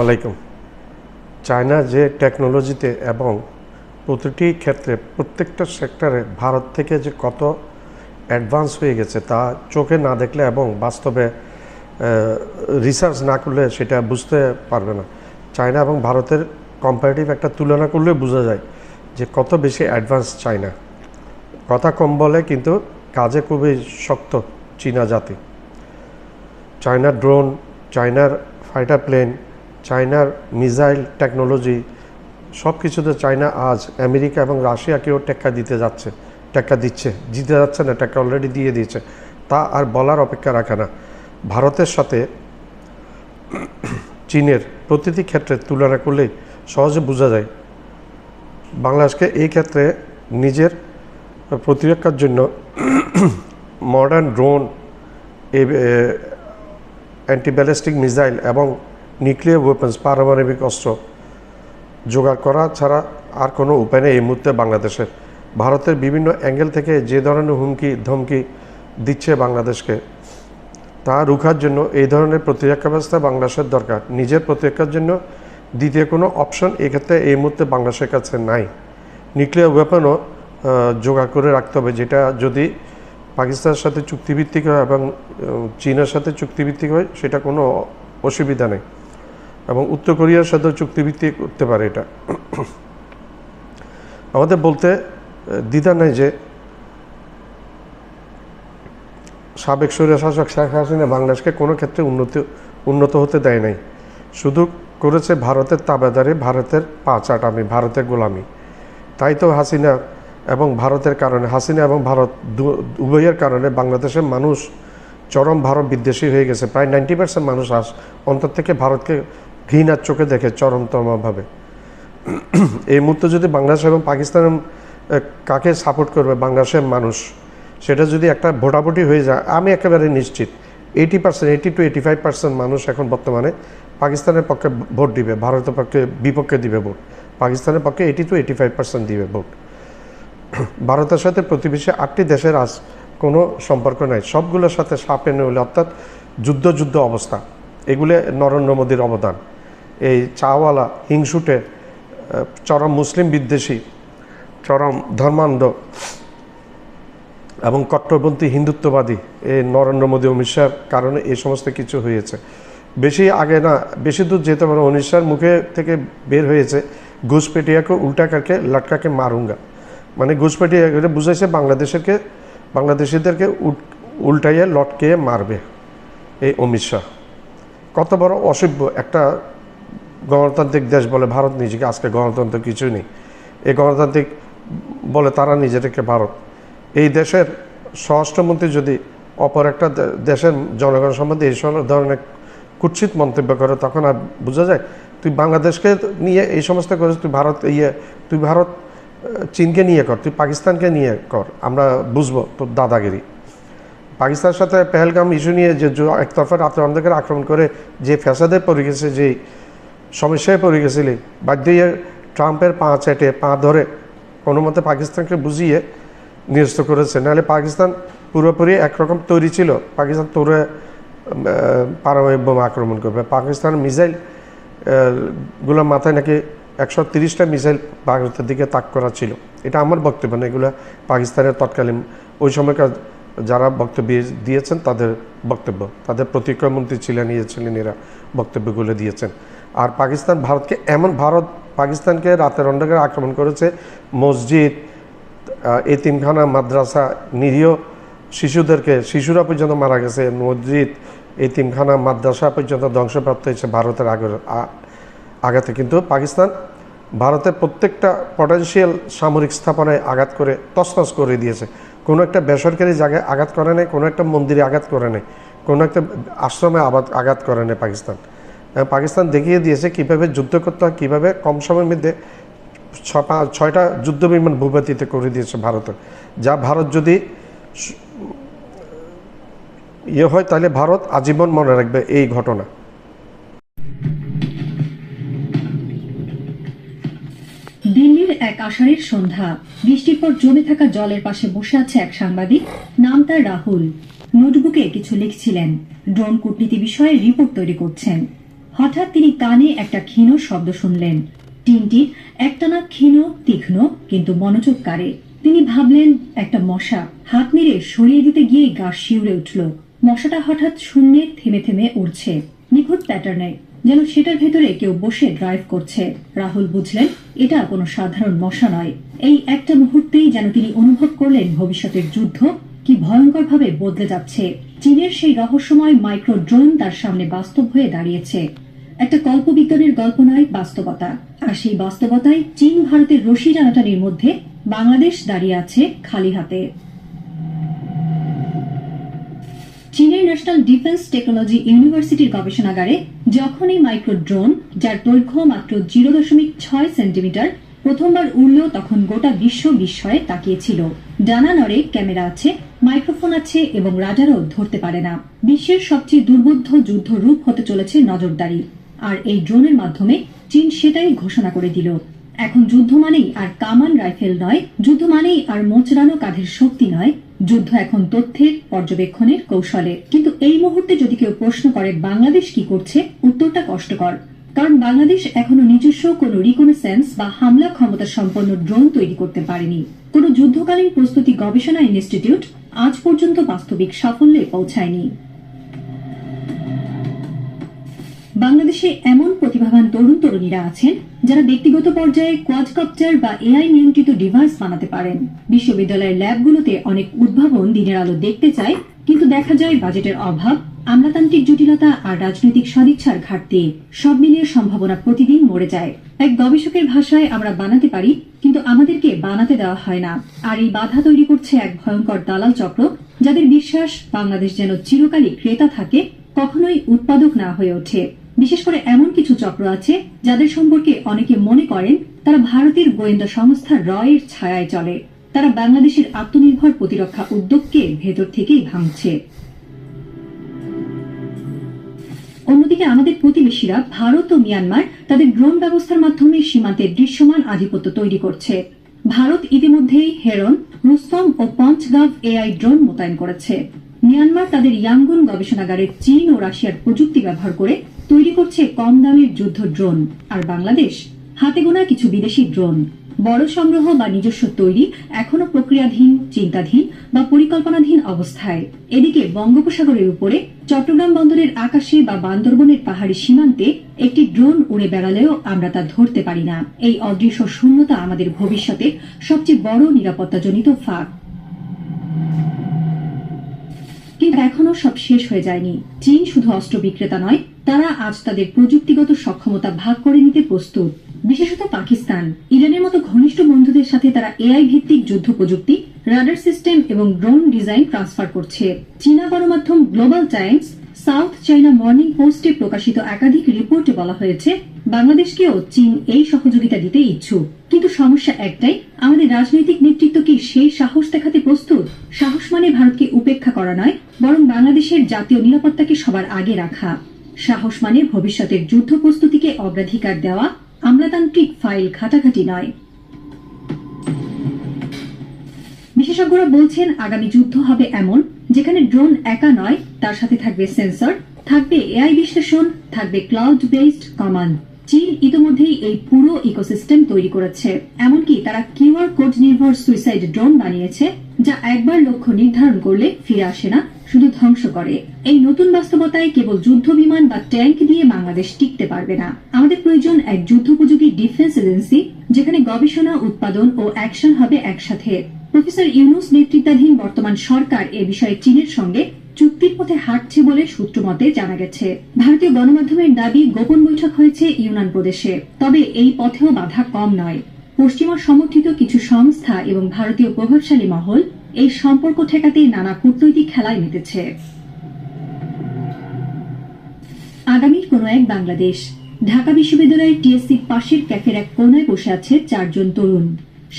আলাইকুম। চায়না যে টেকনোলজিতে এবং প্রতিটি ক্ষেত্রে প্রত্যেকটা সেক্টরে ভারত থেকে যে কত অ্যাডভান্স হয়ে গেছে তা চোখে না দেখলে এবং বাস্তবে রিসার্চ না করলে সেটা বুঝতে পারবে না। চায়না এবং ভারতের কম্পারেটিভ একটা তুলনা করলে বোঝা যায় যে কত বেশি অ্যাডভান্স চায়না। কথা কম বলে কিন্তু কাজে খুবই শক্ত চীনা জাতি। চায়নার ড্রোন, চায়নার ফাইটার প্লেন, চায়নার মিসাইল টেকনোলজি সব কিছুতে চায়না আজ আমেরিকা এবং রাশিয়াকেও টেক্কা দিতে যাচ্ছে, টেক্কা দিচ্ছে, জিতে যাচ্ছে না, টেক্কা অলরেডি দিয়ে দিয়েছে। তা আর বলার অপেক্ষা রাখে না। ভারতের সাথে চীনের প্রতিটি ক্ষেত্রে তুলনা করলেই সহজে বোঝা যায় বাংলাদেশকে এই ক্ষেত্রে নিজের প্রতিরক্ষার জন্য মডার্ন ড্রোন, অ্যান্টিব্যালিস্টিক মিসাইল এবং নিউক্লিয়ার ওয়েপন্স, পারমাণবিক অস্ত্র জোগাড় করা ছাড়া আর কোনো উপায় নেই এই মুহূর্তে বাংলাদেশের। ভারতের বিভিন্ন অ্যাঙ্গেল থেকে যে ধরনের হুমকি ধমকি দিচ্ছে বাংলাদেশকে তা রুখার জন্য এই ধরনের প্রতিরক্ষা ব্যবস্থা বাংলাদেশের দরকার। নিজের প্রতিরক্ষার জন্য দ্বিতীয় কোনো অপশন এক্ষেত্রে এই মুহূর্তে বাংলাদেশের কাছে নাই। নিউক্লিয়ার ওয়েপনও জোগাড় করে রাখতে হবে, যেটা যদি পাকিস্তানের সাথে চুক্তিভিত্তিক হয় এবং চীনের সাথে চুক্তিভিত্তিক হয় সেটা কোনো অসুবিধা নেই, এবং উত্তর কোরিয়ার সাথেও চুক্তিভিত্তিক করতে পারে। এটা আমাদের বলতে দ্বিধা নেই যে সাবেক স্বৈরশাসক শেখ হাসিনা বাংলাদেশকে কোনো ক্ষেত্রে উন্নত হতে দেয় নাই। শুধু করেছে ভারতের তাবেদারি, ভারতের পা চাটামি, ভারতের গোলামি। তাই তো হাসিনা এবং ভারতের কারণে, হাসিনা এবং ভারত উভয়ের কারণে বাংলাদেশের মানুষ চরম ভারত বিদ্বেষী হয়ে গেছে। প্রায় 90% মানুষ অন্তর থেকে ভারতকে ঘৃণার চোখে দেখে চরমতমভাবে। এই মুহূর্তে যদি বাংলাদেশ এবং পাকিস্তান কাকে সাপোর্ট করবে বাংলাদেশের মানুষ, সেটা যদি একটা ভোটাভুটি হয়ে যায়, আমি একেবারে নিশ্চিত 80% to 85% মানুষ এখন বর্তমানে পাকিস্তানের পক্ষে ভোট দিবে, ভারতের পক্ষে বিপক্ষে দিবে ভোট। পাকিস্তানের পক্ষে 80 to 85% দিবে ভোট। ভারতের সাথে প্রতিবেশী 8টি দেশের আজ কোনো সম্পর্ক নাই, সবগুলোর সাথে সাপে নইলে, অর্থাৎ যুদ্ধ অবস্থা। এগুলো নরেন্দ্র মোদীর অবদান। এই চাওয়ালা, হিংসুটে, চরম মুসলিম বিদ্বেষী, চরম ধর্মান্ধ এবং কট্টরপন্থী হিন্দুত্ববাদী এই নরেন্দ্র মোদী, অমিত শাহর কারণে এই সমস্ত কিছু হয়েছে। বেশি আগে না, বেশি দূর যেতে পারে, অমিত শাহর মুখে থেকে বের হয়েছে ঘুষপেটিয়াকে উল্টা করকে লটকাকে মারুঙ্গা। মানে ঘুষপেটিয়া বুঝাইছে বাংলাদেশিদেরকে উল্টাইয়ে লটকে মারবে এই অমিত শাহ। কত বড় অসভ্য একটা গণতান্ত্রিক দেশ বলে ভারত নিজেকে আজকে গণতন্ত্র কিছুই নেই। এই গণতান্ত্রিক বলে তারা নিজেদেরকে ভারত। এই দেশের স্বরাষ্ট্রমন্ত্রী যদি অপর একটা দেশের জনগণ সম্বন্ধে এই ধরনের কুৎসিত মন্তব্য করে, তখন আর বোঝা যায় তুই বাংলাদেশকে নিয়ে এই সমস্ত করিস, তুই ভারত চীনকে নিয়ে কর, তুই পাকিস্তানকে নিয়ে কর, আমরা বুঝবো তোর দাদাগিরি। পাকিস্তানের সাথে পেহেলগাম ইস্যু নিয়ে যে একতরফা রাতের অন্ধকারে আক্রমণ করে যে ফ্যাসাদে পড়ে গেছে, যে সমস্যায় পড়ে গেছিলি, বাধ্য হয়ে ট্রাম্পের পা ধরে কোনো মতে পাকিস্তানকে বুঝিয়ে নিরস্ত করেছে। নাহলে পাকিস্তান পুরোপুরি একরকম তৈরি ছিল, পাকিস্তান তোরে পারমাণবিক বোমা আক্রমণ করবে। পাকিস্তান মিসাইল গুলোর মাথায় নাকি 130টা মিসাইল ভারতের দিকে তাক করা ছিল। এটা আমার বক্তব্য না, এগুলো পাকিস্তানের তৎকালীন ওই সময়কার যারা বক্তব্য দিয়েছেন তাদের বক্তব্য, তাদের প্রতিরক্ষা মন্ত্রী ছিলেন এরা বক্তব্যগুলো দিয়েছেন। আর পাকিস্তান ভারতকে পাকিস্তানকে রাতের অন্ধকারে আক্রমণ করেছে, মসজিদ, এতিমখানা, মাদ্রাসা, নিরীহ শিশুরা পর্যন্ত মারা গেছে, মসজিদ, এতিমখানা, মাদ্রাসা পর্যন্ত ধ্বংসপ্রাপ্ত হয়েছে ভারতের আঘাতে। কিন্তু পাকিস্তান ভারতের প্রত্যেকটা পটেনশিয়াল সামরিক স্থাপনায় আঘাত করে তছনছ করে দিয়েছে। কোনো একটা বেসরকারি জায়গায় আঘাত করে নেই, কোনো একটা মন্দিরে আঘাত করে নেই, কোনো একটা আশ্রমে আঘাত করে নেই। পাকিস্তান দেখিয়ে দিয়েছে কীভাবে যুদ্ধ করতে হয়, কীভাবে কম সময়ের মধ্যে 6টা যুদ্ধ বিমান ভূপাতিত করে দিয়েছে ভারতের। যা ভারত যদি হয় তাহলে ভারত আজীবন মনে রাখবে এই ঘটনা। দিল্লির এক আষাঢ়ের সন্ধ্যা, বৃষ্টির পর জমে থাকা জলের পাশে বসে আছে এক সাংবাদিক, নাম তার রাহুল। নোটবুকে কিছু লিখছিলেন, ড্রোন কূটনীতি বিষয়ে রিপোর্ট তৈরি করছেন। হঠাৎ তিনি কানে একটা ক্ষীণ শব্দ শুনলেন। টিনটির একটানা ক্ষীণ তীক্ষ্ণ কিন্তু মনোযোগ কাড়ে। তিনি ভাবলেন একটা মশা। হাত নেড়ে সরিয়ে দিতে গিয়ে গা শিউরে উঠল। মশাটা হঠাৎ শূন্যে থেমে থেমে উড়ছে, নিখুঁত প্যাটার্নে, যেন সেটার ভেতরে কেউ বসে ড্রাইভ করছে। রাহুল বুঝলেন এটা কোনো সাধারণ মশা নয়। এই একটা মুহূর্তেই যেন তিনি অনুভব করলেন ভবিষ্যতের যুদ্ধ কি ভয়ঙ্করভাবে বদলে যাচ্ছে। চীনের সেই রহস্যময় মাইক্রো ড্রোন তার সামনে বাস্তব হয়ে দাঁড়িয়েছে। একটা কল্পবিজ্ঞানের গল্প নয়, বাস্তবতা। আর সেই বাস্তবতায় চীন ভারতের রশি টানাটানির মধ্যে বাংলাদেশ দাঁড়িয়ে আছে খালি হাতে। চীনের ন্যাশনাল ডিফেন্স টেকনোলজি ইউনিভার্সিটির গবেষণাগারে যখন এই মাইক্রো ড্রোন, যার দৈর্ঘ্য মাত্র 0.6 সেন্টিমিটার, প্রথমবার উড়ল, তখন গোটা বিশ্ব বিস্ময়ে তাকিয়েছিল। ডানা নড়ে, ক্যামেরা আছে, মাইক্রোফোন আছে এবং রাডারও ধরতে পারে না। বিশ্বের সবচেয়ে দুর্বোধ্য যুদ্ধ রূপ হতে চলেছে নজরদারি। আর এই ড্রোনের মাধ্যমে চীন সেটাই ঘোষণা করে দিল। এখন যুদ্ধ মানেই আর কামান রাইফেল নয়, যুদ্ধ মানেই আর মোচড়ানো কাঁধের শক্তি নয়, যুদ্ধ এখন তথ্যের, পর্যবেক্ষণের, কৌশলে। কিন্তু এই মুহূর্তে যদি কেউ প্রশ্ন করে বাংলাদেশ কি করছে, উত্তরটা কষ্টকর। কারণ বাংলাদেশ এখনো নিজস্ব কোনো রিকনেসেন্স বা হামলা ক্ষমতা সম্পন্ন ড্রোন তৈরি করতে পারেনি। কোনো যুদ্ধকালীন প্রস্তুতি গবেষণা ইনস্টিটিউট আজ পর্যন্ত বাস্তবিক সাফল্যে পৌঁছায়নি। বাংলাদেশে এমন প্রতিভাবান তরুণ তরুণীরা আছেন যারা ব্যক্তিগত পর্যায়ে কোয়াডকপ্টার বা এআই নিয়ন্ত্রিত ডিভাইস বানাতে পারেন। বিশ্ববিদ্যালয়ের ল্যাবগুলোতে অনেক উদ্ভাবন দিনের আলো দেখতে চায়, কিন্তু দেখা যায় বাজেটের অভাব, আমলাতান্ত্রিক জটিলতা আর রাজনৈতিক সদিচ্ছার ঘাটতি। সব মিলিয়ে সম্ভাবনা প্রতিদিন মরে যায়। এক গবেষকের ভাষায়, আমরা বানাতে পারি কিন্তু আমাদেরকে বানাতে দেওয়া হয় না। আর এই বাধা তৈরি করছে এক ভয়ঙ্কর দালাল চক্র, যাদের বিশ্বাস বাংলাদেশ যেন চিরকালই ক্রেতা থাকে, কখনোই উৎপাদক না হয়ে ওঠে। বিশেষ করে এমন কিছু চক্র আছে যাদের সম্পর্কে অনেকে মনে করেন তারা ভারতের গোয়েন্দা সংস্থা রয়ের ছায়ায় চলে। তারা বাংলাদেশের আত্মনির্ভর প্রতিরক্ষা উদ্যোগকে ভেতর থেকেই ভাঙছে। অন্যদিকে আমাদের প্রতিবেশীরা ভারত ও মিয়ানমার তাদের ড্রোন ব্যবস্থার মাধ্যমে সীমান্তে দৃশ্যমান আধিপত্য তৈরি করছে। ভারত ইতিমধ্যেই হেরন, রুস্তম ও পঞ্চগাভ এআই ড্রোন মোতায়েন করেছে। মিয়ানমার তাদের ইয়াঙ্গুন গবেষণাগারে চীন ও রাশিয়ার প্রযুক্তি ব্যবহার করে তৈরি করছে কম দামের যুদ্ধ ড্রোন। আর বাংলাদেশ হাতে গোনা কিছু বিদেশি ড্রোন। বড় সংগ্রহ বা নিজস্ব তৈরি এখনো প্রক্রিয়াধীন, চিন্তাধীন বা পরিকল্পনাধীন অবস্থায়। এদিকে বঙ্গোপসাগরের উপরে চট্টগ্রাম বন্দরের আকাশে বা বান্দরবনের পাহাড়ি সীমান্তে একটি ড্রোন উড়ে বেড়ালেও আমরা তা ধরতে পারি না। এই অদৃশ্য শূন্যতা আমাদের ভবিষ্যতের সবচেয়ে বড় নিরাপত্তাজনিত ফাঁক। কিন্তু এখনো সব শেষ হয়ে যায়নি। চীন শুধু অস্ত্র বিক্রেতা নয়, তারা আজ তাদের প্রযুক্তিগত সক্ষমতা ভাগ করে নিতে প্রস্তুত। বিশেষত পাকিস্তান, ইরানের মতো ঘনিষ্ঠ বন্ধুদের সাথে তারা এআই ভিত্তিক যুদ্ধ প্রযুক্তি, রাডার সিস্টেম এবং ড্রোন ডিজাইন ট্রান্সফার করছে। চীনা গণমাধ্যম গ্লোবাল টাইমস, সাউথ চাইনা মর্নিং পোস্টে প্রকাশিত একাধিক রিপোর্টে বলা হয়েছে বাংলাদেশকেও চীন এই সহযোগিতা দিতে ইচ্ছুক। কিন্তু সমস্যা একটাই, আমাদের রাজনৈতিক নেতৃত্ব কি সেই সাহস দেখাতে প্রস্তুত? সাহস মানে ভারতকে উপেক্ষা করা নয়, বরং বাংলাদেশের জাতীয় নিরাপত্তাকে সবার আগে রাখা। সাহস মানে ভবিষ্যতের যুদ্ধ প্রস্তুতিকে অগ্রাধিকার দেওয়া, আমলাতান্ত্রিক ফাইল ঘাটাঘাটি নয়। বিশেষজ্ঞরা বলছেন আগামী যুদ্ধ হবে এমন, যেখানে ড্রোন একা নয়, তার সাথে থাকবে সেন্সর, থাকবে এআই বিশ্লেষণ, থাকবে ক্লাউড বেসড কমান্ড। চীন ইতিমধ্যেই এই পুরো ইকোসিস্টেম তৈরি করেছে। এমনকি তারা কিউআর কোড নির্ভর সুইসাইড ড্রোন বানিয়েছে, যা একবার লক্ষ্য নির্ধারণ করলে ফিরে আসে না, শুধু ধ্বংস করে। এই নতুন বাস্তবতায় কেবল যুদ্ধ বিমান বা ট্যাঙ্ক দিয়ে বাংলাদেশ টিকতে পারবে না। আমাদের প্রয়োজন এক যুদ্ধোপযোগী ডিফেন্স এজেন্সি, যেখানে গবেষণা, উৎপাদন ও অ্যাকশন হবে একসাথে। প্রফেসর ইউনুস নেতৃত্বাধীন বর্তমান সরকার এ বিষয়ে চীনের সঙ্গে চুক্তির পথে হাঁটছে বলে সূত্রমতে জানা গেছে। ভারতীয় গণমাধ্যমের দাবি গোপন বৈঠক হয়েছে ইউনান প্রদেশে। তবে এই পথেও বাধা কম নয়। পশ্চিমা সমর্থিত কিছু সংস্থা এবং ভারতীয় প্রভাবশালী মহল এই সম্পর্ক ঠেকাতে নানা কূটনৈতিক খেলায় মেতেছে। আগামীর কোন এক বাংলাদেশ। ঢাকা বিশ্ববিদ্যালয়ের টিএসসির পাশের ক্যাফের এক কোনায় বসে আছে 4 জন তরুণ।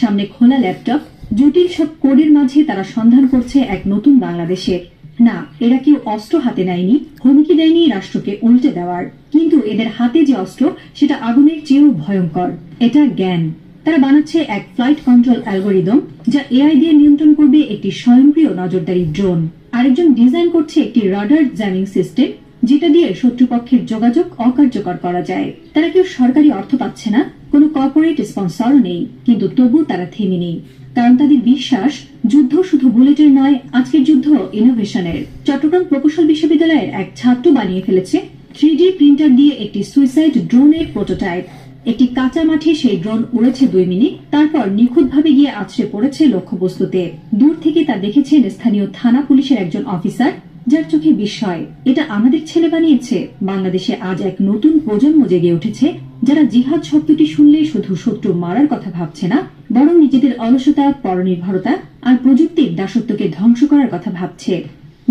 সামনে খোলা ল্যাপটপ, জটিল সব কোডের মাঝে তারা সন্ধান করছে এক নতুন বাংলাদেশের। না, এরা কেউ অস্ত্র হাতে নেয়নি, হুমকি দেয়নি রাষ্ট্রকে উল্টে দেওয়ার। কিন্তু এদের হাতে যে অস্ত্র, সেটা আগুনের চেয়েও ভয়ঙ্কর। এটা জ্ঞান। তারা বানাচ্ছে এক ফ্লাইট কন্ট্রোল অ্যালগোরিদম, যা এআই দিয়ে নিয়ন্ত্রণ করবে একটি স্বয়ংক্রিয় নজরদারি ড্রোন। আরেকজন ডিজাইন করছে একটি রাডার জ্যামিং সিস্টেম, যেটা দিয়ে শত্রুপক্ষের যোগাযোগ অকার্যকর করা যায়। তারা কেউ সরকারি অর্থ পাচ্ছে না, কোনো কর্পোরেট স্পন্সরও নেই, কিন্তু তবু তারা থেমে নেই, কারণ তাদের বিশ্বাস যুদ্ধ শুধু বুলেটের নয়, আজকের যুদ্ধ ইনোভেশনের। চট্টগ্রাম প্রকৌশল বিশ্ববিদ্যালয়ের এক ছাত্র বানিয়ে ফেলেছে 3D প্রিন্টার দিয়ে একটি সুইসাইড ড্রোনের প্রোটোটাইপ। একটি কাঁচা মাঠে সেই ড্রোন উড়েছে 2 মিনিট, তারপর নিখুঁতভাবে গিয়ে আছড়ে পড়েছে লক্ষ্যবস্তুতে। দূর থেকে তা দেখেছেন স্থানীয় থানা পুলিশের একজন অফিসার, যার চোখে বিস্ময়। এটা আমাদের ছেলে বানিয়েছে। বাংলাদেশে আজ এক নতুন প্রজন্ম জেগে উঠেছে, যারা জিহাদ শব্দটি শুনলে শুধু শত্রু মারার কথা ভাবছে না, বরং নিজেদের অলসতা, পরনির্ভরতা আর প্রযুক্তির দাসত্বকে ধ্বংস করার কথা ভাবছে।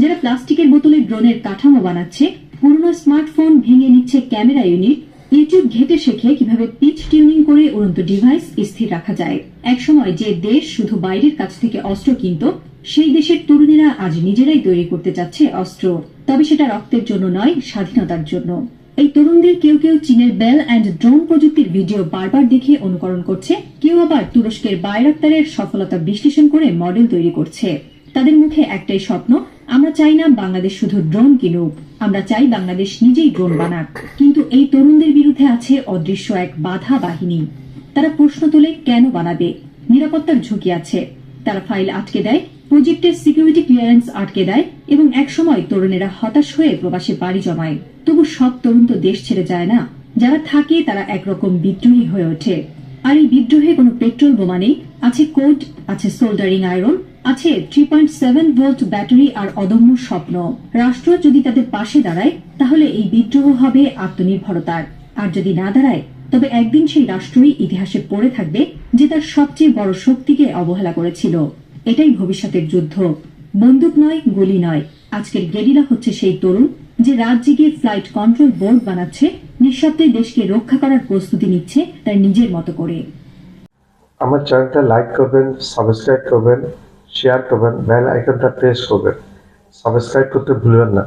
যারা প্লাস্টিকের বোতলে ড্রোনের কাঠামো বানাচ্ছে, পুরনো স্মার্টফোন ভেঙে নিচ্ছে ক্যামেরা ইউনিট, ইউটিউব ঘেটে শেখে কিভাবে পিচ টিউনিং করে উড়ন্ত ডিভাইস স্থির রাখা যায়। একসময় যে দেশ শুধু বাইরের কাছ থেকে অস্ত্র কিনত, সেই দেশের তরুণীরা আজ নিজেরাই তৈরি করতে চাচ্ছে অস্ত্র। তবে সেটা রক্তের জন্য নয়, স্বাধীনতার জন্য। এই তরুণদের কেউ কেউ চীনের বেল অ্যান্ড ড্রোন প্রযুক্তির ভিডিও বারবার দেখে অনুকরণ করছে, কেউ আবার তুরস্কের বাইরাক্তারের সফলতা বিশ্লেষণ করে মডেল তৈরি করছে। তাদের মুখে একটাই স্বপ্ন, আমরা চাই না বাংলাদেশ শুধু ড্রোন কিনুক, আমরা চাই বাংলাদেশ নিজেই ড্রোন বানাক। কিন্তু এই তরুণদের বিরুদ্ধে আছে অদৃশ্য এক বাধা বাহিনী। তারা প্রশ্ন তোলে, কেন বানাবে? নিরাপত্তার ঝুঁকি আছে। তারা ফাইল আটকে দেয়, প্রজেক্টের সিকিউরিটি ক্লিয়ারেন্স আটকে দেয়, এবং একসময় তরুণেরা হতাশ হয়ে প্রবাসে পাড়ি জমায়। তবু সব তরুণ তো দেশ ছেড়ে যায় না। যারা থাকে তারা একরকম বিদ্রোহী হয়ে ওঠে। আর এই বিদ্রোহে কোনো পেট্রোল বোমা নেই, আছে কোড, আছে সোল্ডারিং আয়রন, আছে 3.7 ভোল্ট ব্যাটারি আর অদম্য স্বপ্ন। রাষ্ট্র যদি তাদের পাশে দাঁড়ায়, তাহলে এই বিদ্রোহ হবে আত্মনির্ভরতার। আর যদি না দাঁড়ায়, তবে একদিন সেই রাষ্ট্রই ইতিহাসে পড়ে থাকবে যে তার সবচেয়ে বড় শক্তিকে অবহেলা করেছিল। এটাই ভবিষ্যতের যুদ্ধ, বন্দুক নয়, গুলি নয়। আজকের গেরিলা হচ্ছে সেই তরুণ যে রাত জেগে ফ্লাইট কন্ট্রোল বোর্ড বানাচ্ছে, নিঃশব্দে দেশকে রক্ষা করার প্রস্তুতি নিচ্ছে তার নিজের মতো করে। আমার চ্যানেলটা লাইক করবেন, সাবস্ক্রাইব করবেন, শেয়ার করবেন, বেল আইকনটা প্রেস করবেন। সাবস্ক্রাইব করতে ভুলবেন না।